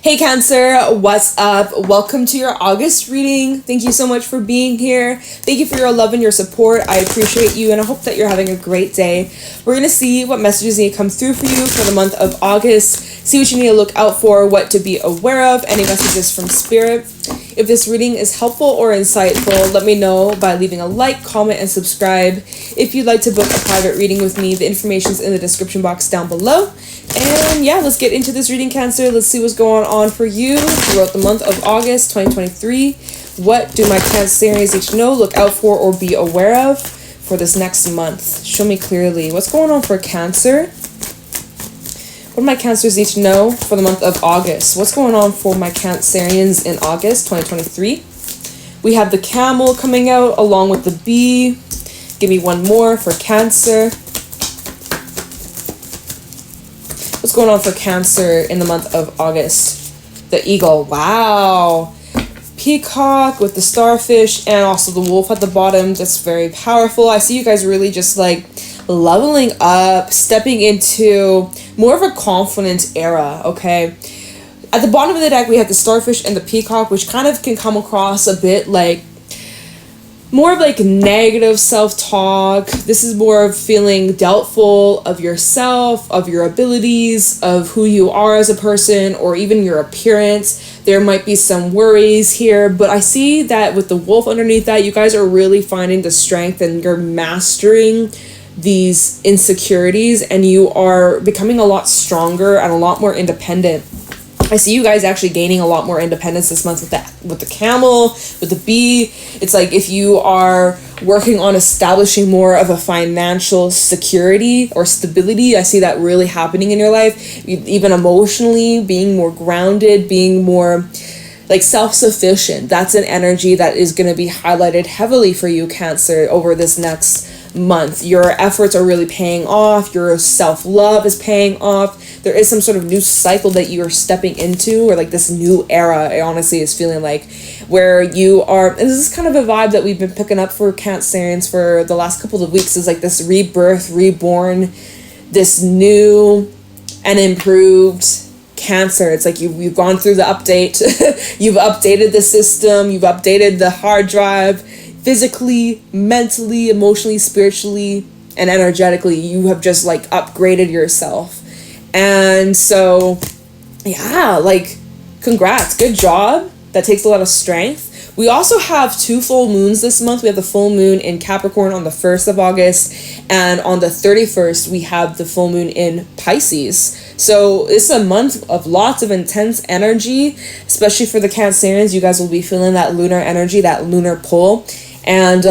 Hey Cancer, what's up? Welcome to your August reading. Thank you so much for being here. Thank you for your love and your support. I appreciate you and I hope that you're having a great day. We're going to see what messages need to come through for you for the month of August. See what you need to look out for, what to be aware of, any messages from Spirit. If this reading is helpful or insightful, let me know by leaving a like, comment, and subscribe. If you'd like to book a private reading with me, the information is in the description box down below. And yeah, let's get into this reading, Cancer. Let's see what's going on for you throughout the month of August 2023. What do my Cancerians need to know, look out for, or be aware of for this next month? Show me clearly. What's going on for Cancer? What do my Cancers need to know for the month of August? What's going on for my Cancerians in August 2023? We have the camel coming out along with the bee. Give me one more for Cancer. What's going on for Cancer in the month of August? The eagle. Wow. Peacock with the starfish and also the wolf at the bottom. That's very powerful. I see you guys really just like leveling up, stepping into more of a confident era, okay? At the bottom of the deck, we have the starfish and the peacock, which kind of can come across a bit like more of like negative self-talk. This is more of feeling doubtful of yourself, of your abilities, of who you are as a person, or even your appearance. There might be some worries here, but I see that with the wolf underneath that, you guys are really finding the strength and you're mastering these insecurities and you are becoming a lot stronger and a lot more independent. I see you guys actually gaining a lot more independence this month with the camel, with the bee. It's like if you are working on establishing more of a financial security or stability, I see that really happening in your life. Even emotionally, being more grounded, being more like self-sufficient. That's an energy that is going to be highlighted heavily for you, Cancer, over this next month. Your efforts are really paying off. Your self-love is paying off. There is some sort of new cycle that you are stepping into, or like this new era, it honestly is feeling like, where you are, and this is kind of a vibe that we've been picking up for Cancerians for the last couple of weeks, is like this rebirth, reborn, this new and improved Cancer. It's like you've gone through the update. You've updated the system. You've updated the hard drive. Physically, mentally, emotionally, spiritually, and energetically, you have just like upgraded yourself. And so, yeah, like, congrats, good job. That takes a lot of strength. We also have 2 full moons this month. We have the full moon in Capricorn on the 1st of August, and on the 31st, we have the full moon in Pisces. So it's a month of lots of intense energy, especially for the Cancerians. You guys will be feeling that lunar energy, that lunar pull. And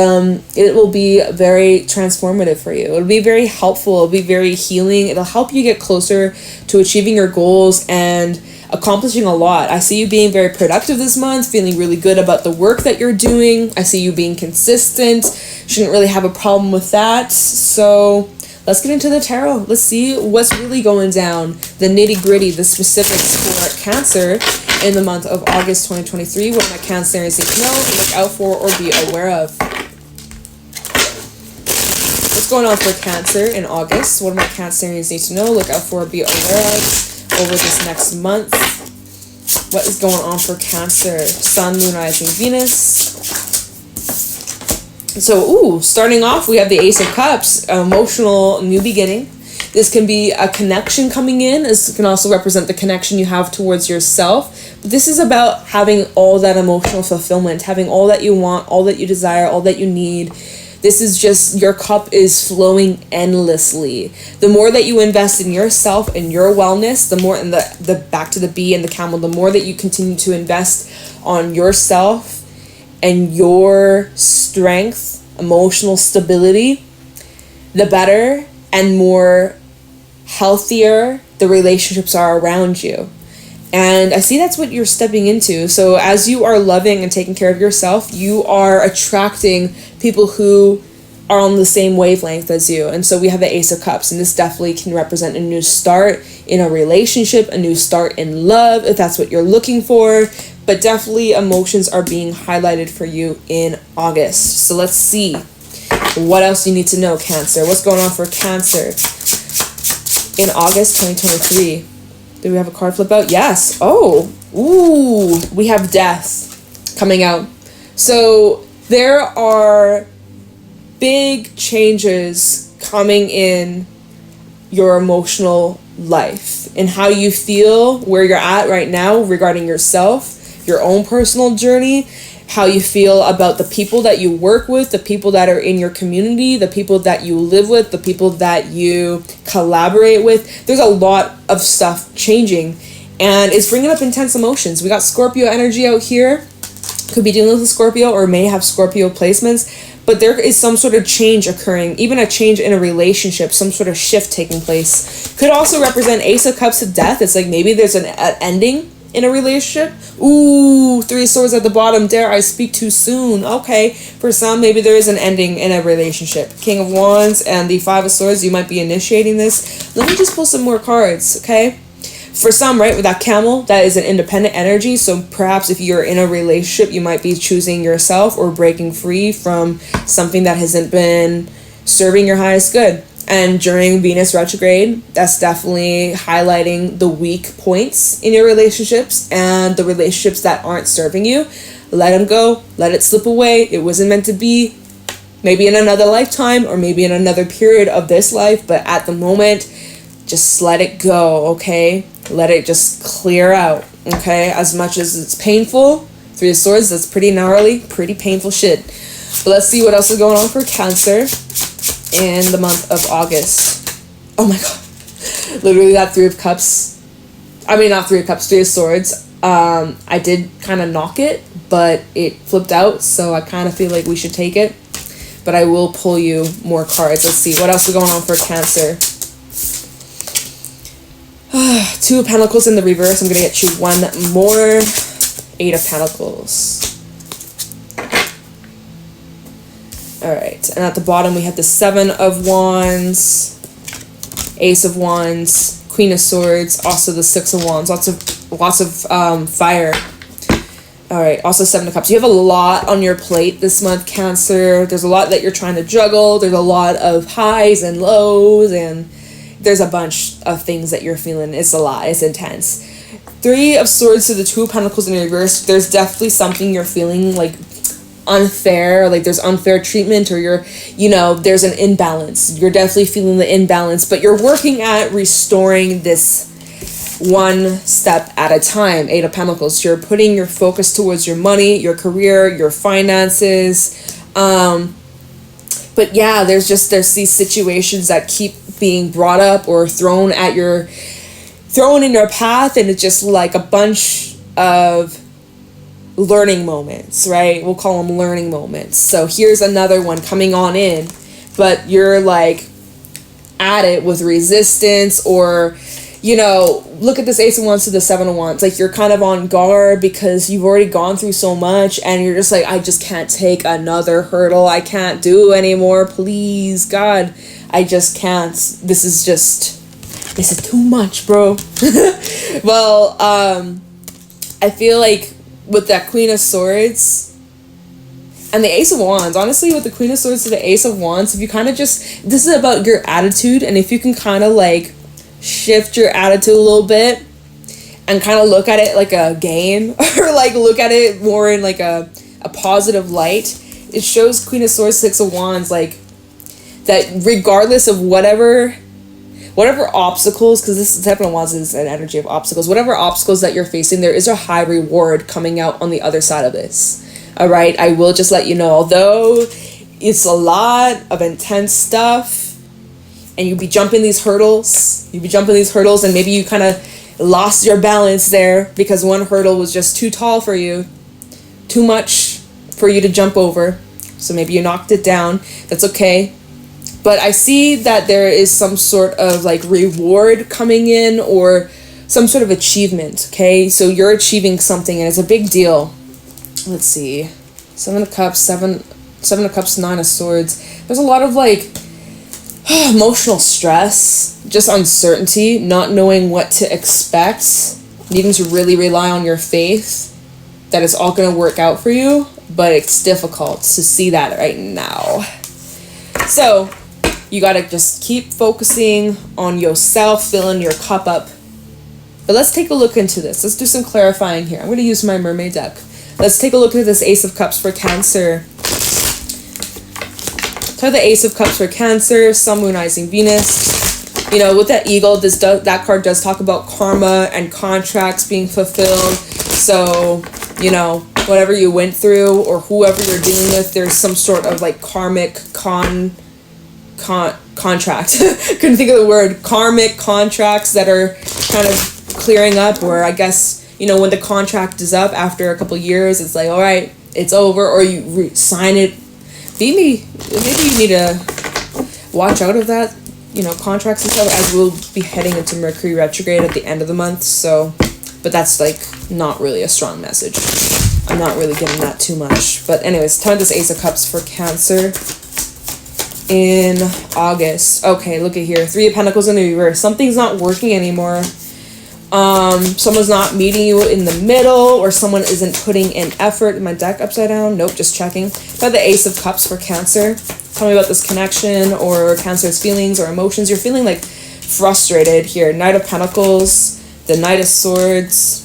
it will be very transformative for you. It'll be very helpful. It'll be very healing. It'll help you get closer to achieving your goals and accomplishing a lot. I see you being very productive this month, feeling really good about the work that you're doing. I see you being consistent. Shouldn't really have a problem with that. So let's get into the tarot. Let's see what's really going down. The nitty-gritty, the specifics for Cancer in the month of August 2023. What my Cancerians need to know, look out for, or be aware of. What's going on for Cancer in August? What do my Cancerians need to know, look out for, or be aware of over this next month? What is going on for Cancer? Sun, Moon, Rising, Venus. So, starting off, we have the Ace of Cups, emotional new beginning. This can be a connection coming in. This can also represent the connection you have towards yourself. But this is about having all that emotional fulfillment, having all that you want, all that you desire, all that you need. This is just, your cup is flowing endlessly. The more that you invest in yourself and your wellness, the more, and the back to the bee and the camel, the more that you continue to invest on yourself and your strength, emotional stability, the better and more healthier the relationships are around you. And I see that's what you're stepping into. So as you are loving and taking care of yourself, you are attracting people who are on the same wavelength as you. And so we have the Ace of Cups, and this definitely can represent a new start in a relationship, a new start in love, if that's what you're looking for. But definitely emotions are being highlighted for you in August. So let's see what else you need to know, Cancer. What's going on for Cancer in August 2023? Do we have a card flip out? Yes. Oh. Ooh. We have death coming out. So there are big changes coming in your emotional life and how you feel, where you're at right now regarding yourself, your own personal journey, how you feel about the people that you work with, the people that are in your community, the people that you live with, the people that you collaborate with. There's a lot of stuff changing, and it's bringing up intense emotions. We got Scorpio energy out here. Could be dealing with a Scorpio or may have Scorpio placements, but there is some sort of change occurring, even a change in a relationship, some sort of shift taking place. Could also represent Ace of Cups to death. It's like maybe there's an ending in a relationship. Ooh, Three of Swords at the bottom. Dare I speak too soon? Okay, for some, maybe there is an ending in a relationship. King of Wands and the Five of Swords, you might be initiating this. Let me just pull some more cards, okay? For some, right, with that camel, that is an independent energy. So perhaps if you're in a relationship, you might be choosing yourself or breaking free from something that hasn't been serving your highest good. And during Venus retrograde, that's definitely highlighting the weak points in your relationships and the relationships that aren't serving you. Let them go. Let it slip away. It wasn't meant to be. Maybe in another lifetime or maybe in another period of this life. But at the moment, just let it go, okay? Let it just clear out, okay? As much as it's painful, Three of Swords, that's pretty gnarly, pretty painful shit. But let's see what else is going on for Cancer in the month of August. Oh my god. Literally that Three of Cups. I mean, not Three of Cups, Three of Swords. I did kind of knock it, but it flipped out, so I kind of feel like we should take it. But I will pull you more cards. Let's see what else is going on for Cancer. Two of Pentacles in the reverse. I'm going to get you one more. Eight of Pentacles. Alright. And at the bottom we have the Seven of Wands. Ace of Wands. Queen of Swords. Also the Six of Wands. Lots of fire. Alright. Also Seven of Cups. You have a lot on your plate this month, Cancer. There's a lot that you're trying to juggle. There's a lot of highs and lows, and there's a bunch of things that you're feeling. It's a lot. It's intense. Three of Swords to the Two of Pentacles in reverse. There's definitely something you're feeling like unfair. Like there's unfair treatment, or there's an imbalance. You're definitely feeling the imbalance, but you're working at restoring this one step at a time. Eight of Pentacles. You're putting your focus towards your money, your career, your finances. But yeah, there's these situations that keep being brought up or thrown in your path, and it's just like a bunch of learning moments, right? We'll call them learning moments. So here's another one coming on in, but you're like at it with resistance, or look at this Ace of Wands to the Seven of Wands. Like you're kind of on guard because you've already gone through so much, and you're just like, I just can't take another hurdle. I can't do anymore. Please, God, I just can't. This is too much, bro. Well, I feel like with that Queen of Swords and the Ace of Wands, honestly, with the Queen of Swords to the Ace of Wands, if you kind of this is about your attitude, and if you can kind of like shift your attitude a little bit and kind of look at it like a game, or like look at it more in like a positive light, it shows Queen of Swords, Six of Wands, like that regardless of whatever obstacles, because this Seven of Wands is an energy of obstacles, whatever obstacles that you're facing, there is a high reward coming out on the other side of this. All right, I will just let you know, although it's a lot of intense stuff, and you'll be jumping these hurdles, and maybe you kind of lost your balance there because one hurdle was just too tall for you, too much for you to jump over. So maybe you knocked it down. That's okay. But I see that there is some sort of like reward coming in, or some sort of achievement, okay? So you're achieving something, and it's a big deal. Let's see. Seven of Cups, Seven of Cups, Nine of Swords. There's a lot of like emotional stress, just uncertainty, not knowing what to expect, needing to really rely on your faith that it's all going to work out for you, but it's difficult to see that right now. So you got to just keep focusing on yourself, filling your cup up But let's take a look into this. Let's do some clarifying here. I'm going to use my Mermaid deck. Let's take a look at this Ace of Cups for Cancer. So the Ace of Cups for Cancer, Sun, Moon, Rising, Venus. You know, with that eagle, that card does talk about karma and contracts being fulfilled. So, you know, whatever you went through or whoever you're dealing with, there's some sort of like karmic contract. Couldn't think of the word. Karmic contracts that are kind of clearing up, or I guess, you know, when the contract is up after a couple years, it's like, all right, it's over, or you sign it. Maybe you need to watch out of that, you know, contracts and stuff, as we'll be heading into Mercury retrograde at the end of the month. So, but that's like not really a strong message. I'm not really getting that too much. But anyways, time this Ace of Cups for Cancer in August. Okay, look at here. 3 of Pentacles in the reverse. Something's not working anymore. Someone's not meeting you in the middle, or someone isn't putting in effort. My deck upside down? Nope, just checking. Got the Ace of Cups for Cancer. Tell me about this connection or Cancer's feelings or emotions. You're feeling like frustrated here. Knight of Pentacles, the Knight of Swords.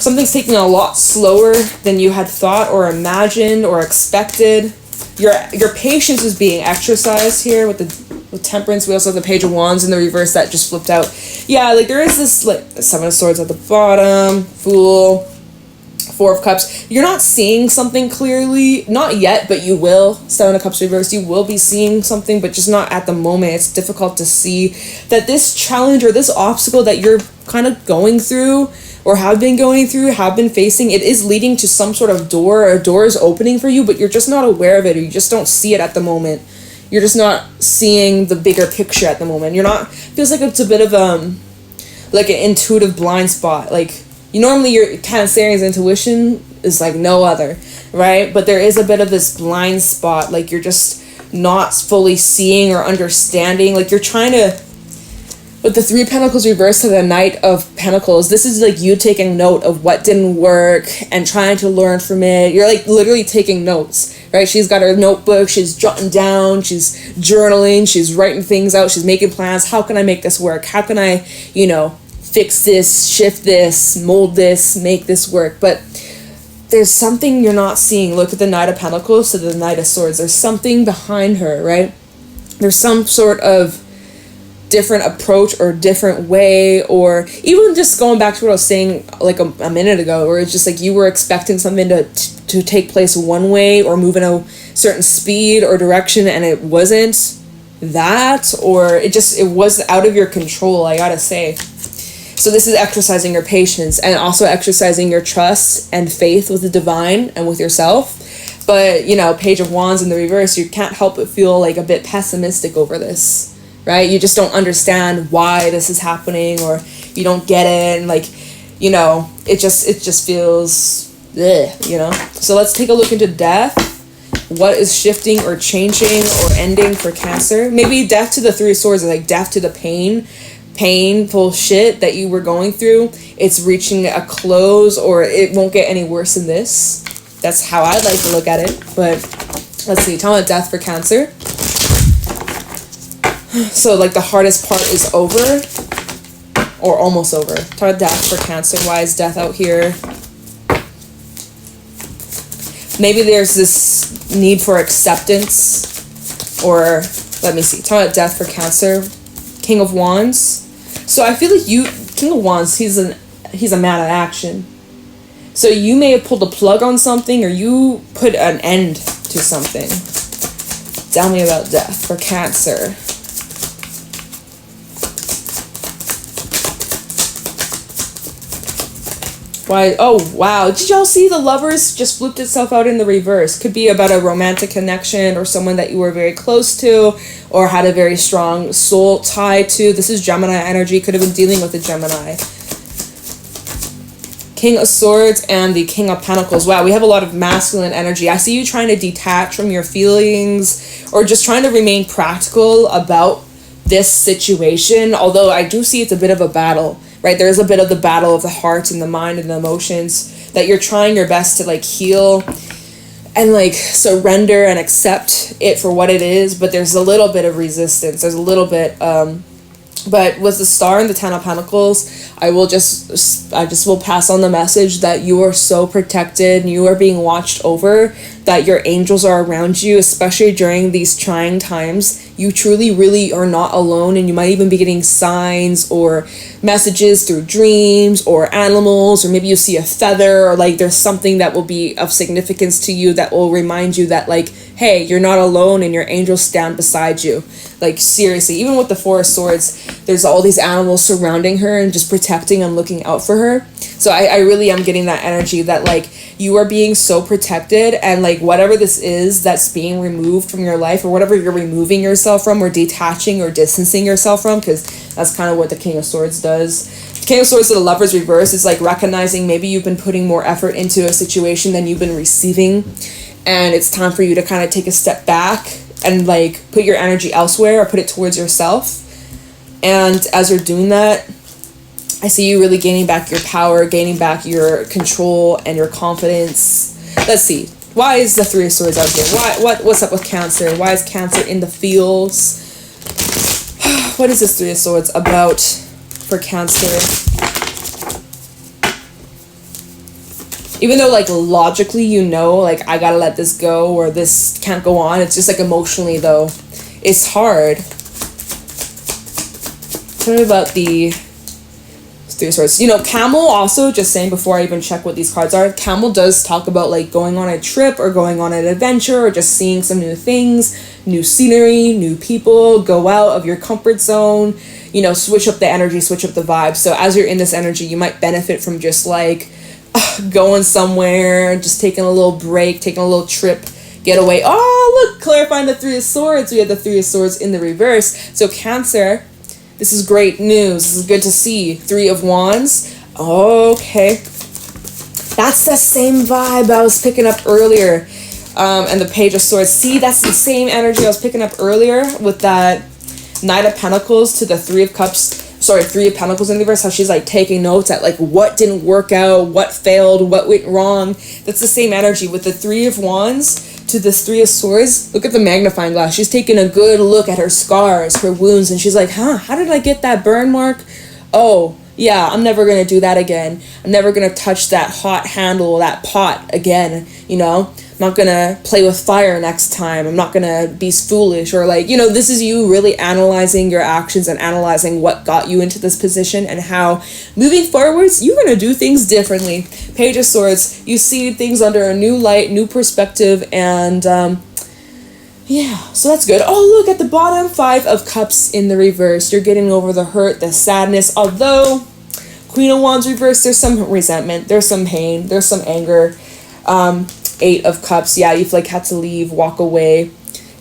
Something's taking a lot slower than you had thought or imagined or expected. Your patience is being exercised here with Temperance. We also have the Page of Wands in the reverse that just flipped out. Yeah, like there is this like 7 of Swords at the bottom, Fool, 4 of Cups. You're not seeing something clearly, not yet, but you will. 7 of Cups reversed, you will be seeing something, but just not at the moment. It's difficult to see that this challenge or this obstacle that you're kind of going through or have been going through, have been facing, it is leading to some sort of door, or a door is opening for you, but you're just not aware of it, or you just don't see it at the moment. You're just not seeing the bigger picture at the moment. You're not, feels like it's a bit of like an intuitive blind spot. Like, you normally, your Cancerian's intuition is like no other, right? But there is a bit of this blind spot, like you're just not fully seeing or understanding. Like you're trying to, with the 3 of Pentacles reversed to the Knight of Pentacles, this is like you taking note of what didn't work and trying to learn from it. You're like literally taking notes, right? She's got her notebook, she's jotting down, she's journaling, she's writing things out, she's making plans. How can I make this work? How can I, you know, fix this, shift this, mold this, make this work? But there's something you're not seeing. Look at the Knight of Pentacles to the Knight of Swords. There's something behind her, right? There's some sort of different approach or different way, or even just going back to what I was saying like a minute ago, where it's just like you were expecting something to take place one way or move in a certain speed or direction, and it wasn't that, or it was out of your control, I gotta say. So this is exercising your patience and also exercising your trust and faith with the divine and with yourself. But, you know, Page of Wands in the reverse, you can't help but feel like a bit pessimistic over this, right? You just don't understand why this is happening, or you don't get it, and like, you know, it just feels bleh, you know. So let's take a look into death. What is shifting or changing or ending for Cancer? Maybe death to the 3 of Swords is like death to the painful shit that you were going through. It's reaching a close, or it won't get any worse than this. That's how I'd like to look at it. But let's see, tell me about death for Cancer. So like the hardest part is over, or almost over. Talk about death for Cancer. Why is death out here? Maybe there's this need for acceptance, or let me see. Talk about death for Cancer. King of Wands. So I feel like King of Wands, he's a man of action. So you may have pulled a plug on something, or you put an end to something. Tell me about death for Cancer. Why? Oh, wow. Did y'all see the Lovers just flipped itself out in the reverse? Could be about a romantic connection, or someone that you were very close to or had a very strong soul tie to. This is Gemini energy. Could have been dealing with a Gemini. King of Swords and the King of Pentacles. Wow, we have a lot of masculine energy. I see you trying to detach from your feelings, or just trying to remain practical about this situation. Although I do see it's a bit of a battle. Right, there's a bit of the battle of the heart and the mind and the emotions that you're trying your best to like heal and like surrender and accept it for what it is. But there's a little bit of resistance. There's a little bit But with the Star and the Ten of Pentacles, I just will pass on the message that you are so protected and you are being watched over, that your angels are around you, especially during these trying times. You truly, really are not alone, and you might even be getting signs or messages through dreams or animals, or maybe you see a feather, or like there's something that will be of significance to you that will remind you that, like, hey, you're not alone and your angels stand beside you. Like, seriously, even with the Four of Swords, there's all these animals surrounding her and just protecting and looking out for her. So I really am getting that energy that, like, you are being so protected, and like whatever this is that's being removed from your life, or whatever you're removing yourself from, or detaching or distancing yourself from, because that's kind of what the King of Swords does. The King of Swords to the Lover's reverse is like recognizing maybe you've been putting more effort into a situation than you've been receiving, and it's time for you to kind of take a step back and like put your energy elsewhere, or put it towards yourself. And as you're doing that, I see you really gaining back your power, gaining back your control and your confidence. Let's see. Why is the Three of Swords out here? What's up with Cancer? Why is Cancer in the fields? What is this Three of Swords about for Cancer? Even though, like, logically, you know, like, I gotta let this go, or this can't go on, it's just, like, emotionally, though, it's hard. Tell me about the Three of Swords. You know, Camel also, just saying before I even check what these cards are, Camel does talk about, like, going on a trip, or going on an adventure, or just seeing some new things, new scenery, new people, go out of your comfort zone, you know, switch up the energy, switch up the vibe. So as you're in this energy, you might benefit from just, like, going somewhere, just taking a little break, taking a little trip, get away. Oh, look, clarifying the Three of Swords. We have the Three of Swords in the reverse. So Cancer, this is great news. This is good to see. Three of Wands. Okay. That's the same vibe I was picking up earlier. And the Page of Swords. See, that's the same energy I was picking up earlier with that Knight of Pentacles to the Three of Pentacles in the reverse, how she's like taking notes at like what didn't work out, what failed, what went wrong. That's the same energy with the Three of Wands to this Three of Swords. Look at the magnifying glass. She's taking a good look at her scars, her wounds, and she's like, how did I get that burn mark? Oh, yeah, I'm never going to do that again. I'm never going to touch that hot handle, that pot again, you know? I'm not going to play with fire next time. I'm not going to be foolish, or like, you know, this is you really analyzing your actions and analyzing what got you into this position, and how moving forwards, you're going to do things differently. Page of Swords, you see things under a new light, new perspective, and yeah, so that's good. Oh, look at the bottom, Five of Cups in the reverse. You're getting over the hurt, the sadness, although Queen of Wands reverse, there's some resentment, there's some pain, there's some anger. Eight of Cups, yeah, you've like had to leave, walk away,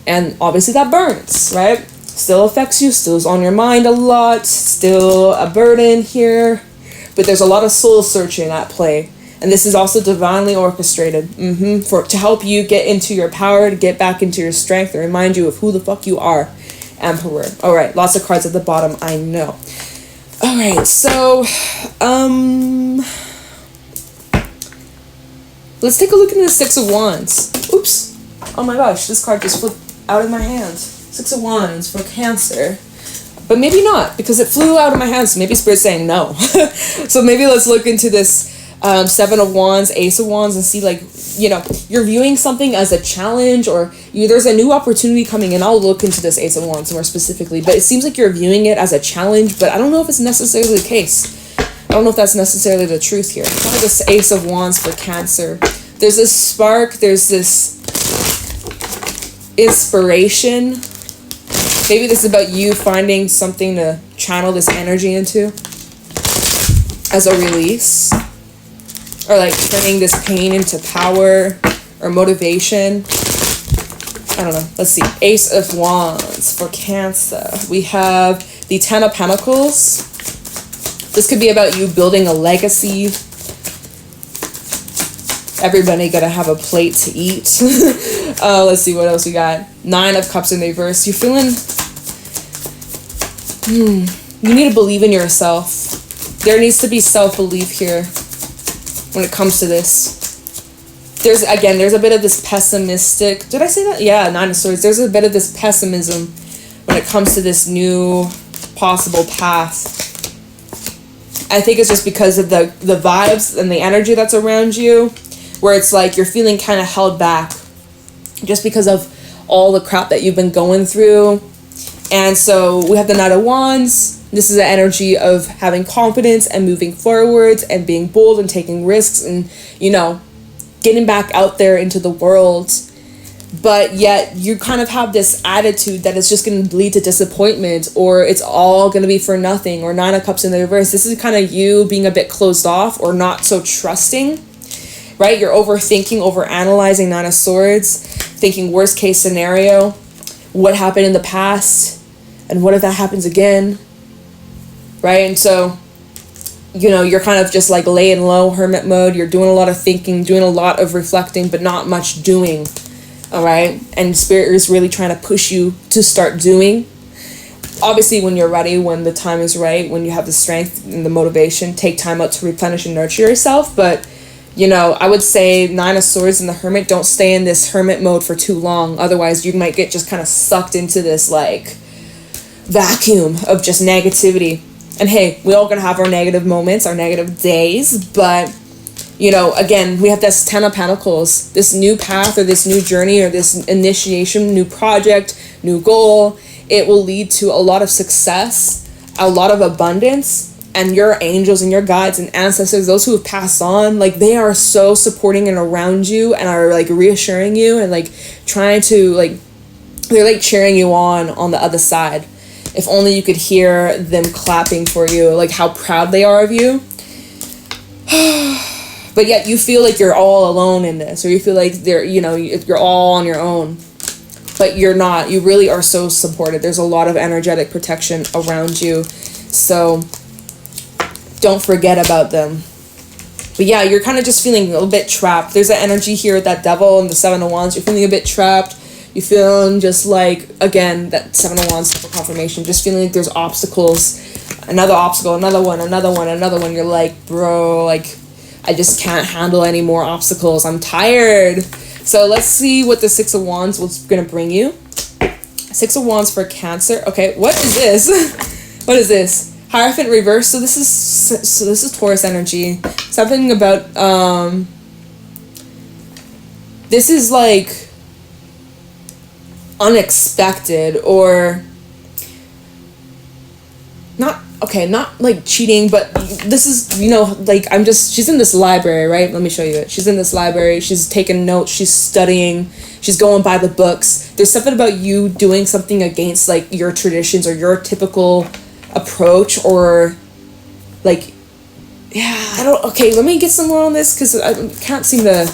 and obviously that burns, right? Still affects you, still is on your mind a lot, still a burden here, but there's a lot of soul searching at play, and this is also divinely orchestrated to help you get into your power, to get back into your strength, and remind you of who the fuck you are. Emperor. All right, lots of cards at the bottom, I know. All right, so let's take a look at the Six of Wands. Oops. Oh my gosh, this card just flipped out of my hand. Six of Wands for Cancer. But maybe not, because it flew out of my hands. Maybe Spirit's saying no. So maybe let's look into this Seven of Wands, Ace of Wands, and see, like, you know, you're viewing something as a challenge, or there's a new opportunity coming in. I'll look into this Ace of Wands more specifically, but it seems like you're viewing it as a challenge, but I don't know if it's necessarily the case. I don't know if that's necessarily the truth here. Look at this Ace of Wands for Cancer. There's this spark, there's this inspiration. Maybe this is about you finding something to channel this energy into as a release. Or like turning this pain into power or motivation. I don't know. Let's see. Ace of Wands for Cancer. We have the Ten of Pentacles. This could be about you building a legacy. Everybody gotta have a plate to eat. Let's see what else we got. Nine of Cups in reverse. You're feeling... you need to believe in yourself. There needs to be self-belief here when it comes to this. There's a bit of this pessimistic... Did I say that? Yeah, Nine of Swords. There's a bit of this pessimism when it comes to this new possible path. I think it's just because of the vibes and the energy that's around you, where it's like you're feeling kind of held back just because of all the crap that you've been going through. And so we have the Knight of Wands. This is the energy of having confidence and moving forwards and being bold and taking risks and, you know, getting back out there into the world. But yet you kind of have this attitude that it's just going to lead to disappointment, or it's all going to be for nothing, or Nine of Cups in the reverse. This is kind of you being a bit closed off or not so trusting, right? You're overthinking, overanalyzing. Nine of Swords, thinking worst case scenario, what happened in the past, and what if that happens again, right? And so, you know, you're kind of just like laying low, hermit mode. You're doing a lot of thinking, doing a lot of reflecting, but not much doing. All right. And Spirit is really trying to push you to start doing. Obviously, when you're ready, when the time is right, when you have the strength and the motivation, take time out to replenish and nurture yourself. But, you know, I would say Nine of Swords and the Hermit, don't stay in this hermit mode for too long. Otherwise, you might get just kind of sucked into this like vacuum of just negativity. And hey, we all gonna have our negative moments, our negative days, but you know, again, we have this Ten of Pentacles, this new path or this new journey or this initiation, new project, new goal. It will lead to a lot of success, a lot of abundance, and your angels and your guides and ancestors, those who have passed on, like they are so supporting and around you and are like reassuring you and like trying to like, they're like cheering you on the other side. If only you could hear them clapping for you, like how proud they are of you. But yet you feel like you're all alone in this, or you feel like you're all on your own, but you're not. You really are so supported. There's a lot of energetic protection around you, so don't forget about them. But yeah, you're kind of just feeling a little bit trapped. There's an energy here with that Devil and the Seven of Wands. You're feeling a bit trapped. You're feeling just like, again, that Seven of Wands for confirmation, just feeling like there's obstacles, another obstacle, another one. You're like, bro, like, I just can't handle any more obstacles. I'm tired. So let's see what the Six of Wands was going to bring you. Six of Wands for Cancer. Okay, what is this? What is this? Hierophant reverse. So this is Taurus energy. Something about this is like unexpected, or not like cheating, but this is, you know, like she's in this library, right? Let me show you it. She's in this library. She's taking notes. She's studying. She's going by the books. There's something about you doing something against like your traditions or your typical approach, or like, yeah, okay, let me get some more on this because I can't seem to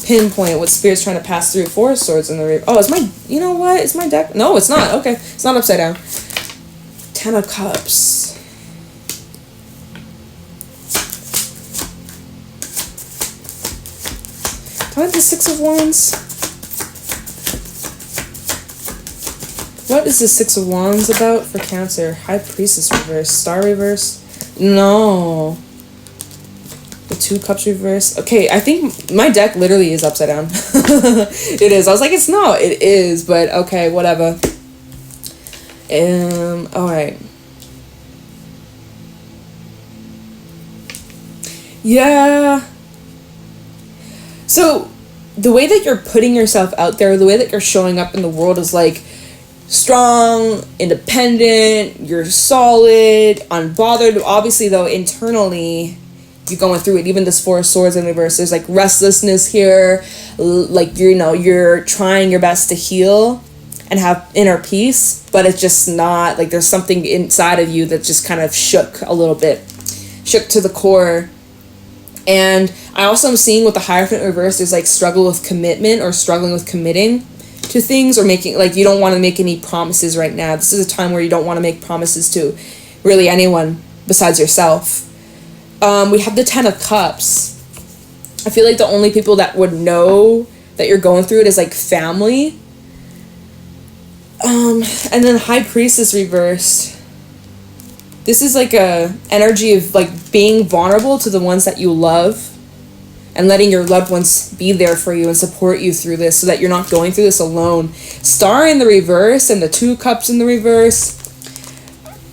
pinpoint what Spirit's trying to pass through. Four of Swords in the oh, you know what? Is my deck? No, it's not. Okay, it's not upside down. Ten of Cups. Do I have the Six of Wands? What is the Six of Wands about for Cancer? High Priestess reverse. Star reverse. No. The Two Cups reverse. Okay, I think my deck literally is upside down. It is. I was like, it's not. It is, but okay, whatever. Alright. Yeah. So, the way that you're putting yourself out there, the way that you're showing up in the world is like strong, independent, you're solid, unbothered. Obviously, though, internally, you're going through it. Even this Four of Swords in reverse, there's like restlessness here. Like, you know, you're trying your best to heal and have inner peace, but it's just not, like, there's something inside of you that just kind of shook a little bit, shook to the core. And I also am seeing with the Hierophant reverse, there's like struggle with commitment or struggling with committing to things, or making, like, you don't want to make any promises right now. This is a time where you don't want to make promises to really anyone besides yourself. We have the Ten of Cups. I feel like the only people that would know that you're going through it is like family. And then High Priestess reversed. This is like a energy of like being vulnerable to the ones that you love and letting your loved ones be there for you and support you through this so that you're not going through this alone. Star in the reverse and the Two Cups in the reverse.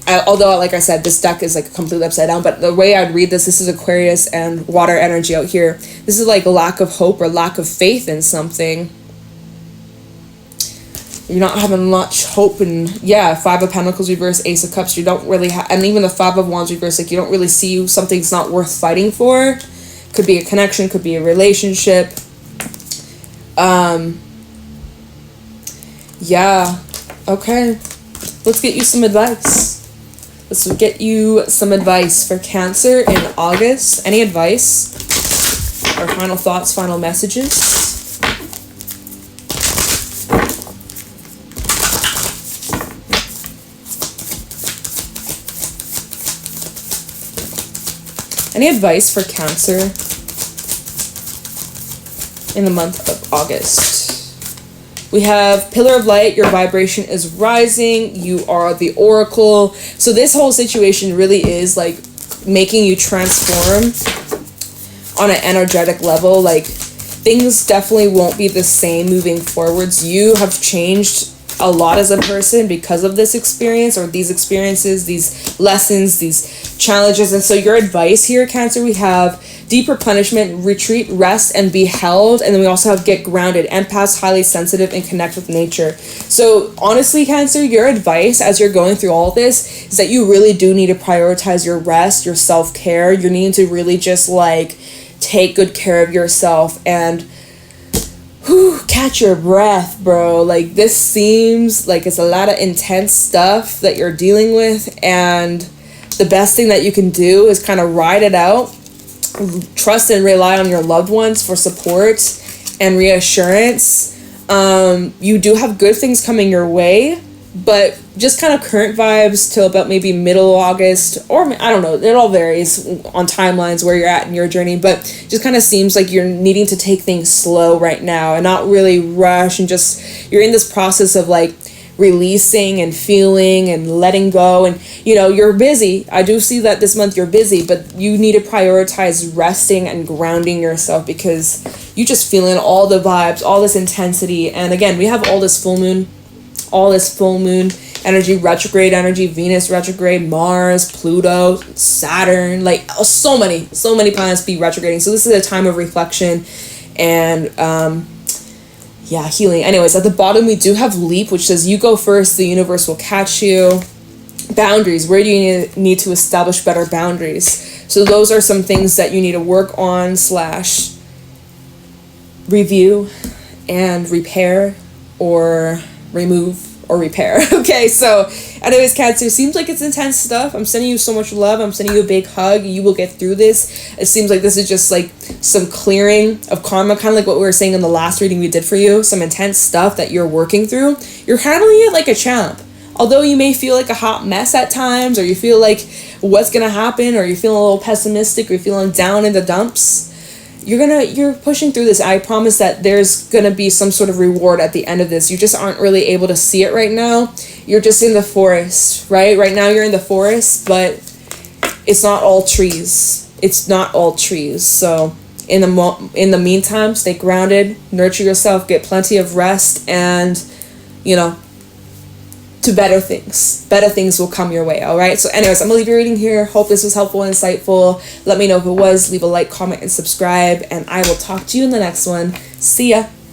although, like I said, this deck is like completely upside down, but the way I'd read this is Aquarius and water energy out here. This is like a lack of hope or lack of faith in something. You're not having much hope, and yeah, Five of Pentacles reverse, Ace of Cups, you don't really have, and even the Five of Wands reverse, like you don't really see something's not worth fighting for. Could be a connection, could be a relationship. Yeah, okay. Let's get you some advice. Let's get you some advice for Cancer in August. Any advice? Or final thoughts, final messages? Any advice for Cancer in the month of August? We have Pillar of Light, your vibration is rising, you are the Oracle. So this whole situation really is like making you transform on an energetic level. Like things definitely won't be the same moving forwards. You have changed a lot as a person because of this experience or these experiences, these lessons, these challenges. And so your advice here, Cancer, we have deep replenishment, retreat, rest, and be held. And then we also have get grounded, empaths, highly sensitive, and connect with nature. So honestly, Cancer, your advice as you're going through all this is that you really do need to prioritize your rest, your self-care. You're needing to really just like take good care of yourself and catch your breath, bro. Like this seems like it's a lot of intense stuff that you're dealing with, and the best thing that you can do is kind of ride it out. Trust and rely on your loved ones for support and reassurance. You do have good things coming your way, but just kind of current vibes till about maybe middle August, or I don't know, it all varies on timelines where you're at in your journey, but just kind of seems like you're needing to take things slow right now and not really rush, and just you're in this process of like releasing and feeling and letting go. And you know, you're busy. I do see that this month you're busy, but you need to prioritize resting and grounding yourself because you just feeling all the vibes, all this intensity. And again, we have all this full moon energy, retrograde energy, Venus retrograde, Mars, Pluto, Saturn, like so many planets be retrograding. So this is a time of reflection and yeah, healing. Anyways, at the bottom we do have Leap, which says you go first, the universe will catch you. Boundaries, where do you need to establish better boundaries? So those are some things that you need to work on / review and repair or remove or repair. Okay, so anyways, Cancer, seems like it's intense stuff. I'm sending you so much love. I'm sending you a big hug. You will get through this. It seems like this is just like some clearing of karma, kind of like what we were saying in the last reading we did for you. Some intense stuff that you're working through. You're handling it like a champ. Although you may feel like a hot mess at times, or you feel like what's gonna happen, or you're feeling a little pessimistic, or you're feeling down in the dumps, you're pushing through this. I promise that there's gonna be some sort of reward at the end of this. You just aren't really able to see it right now. You're just in the forest, right? Right now you're in the forest, but it's not all trees. It's not all trees. So in the meantime, stay grounded, nurture yourself, get plenty of rest, and you know, to better things. Better things will come your way, all right? So anyways, I'm gonna leave your reading here. Hope this was helpful and insightful. Let me know if it was. Leave a like, comment, and subscribe, and I will talk to you in the next one. See ya.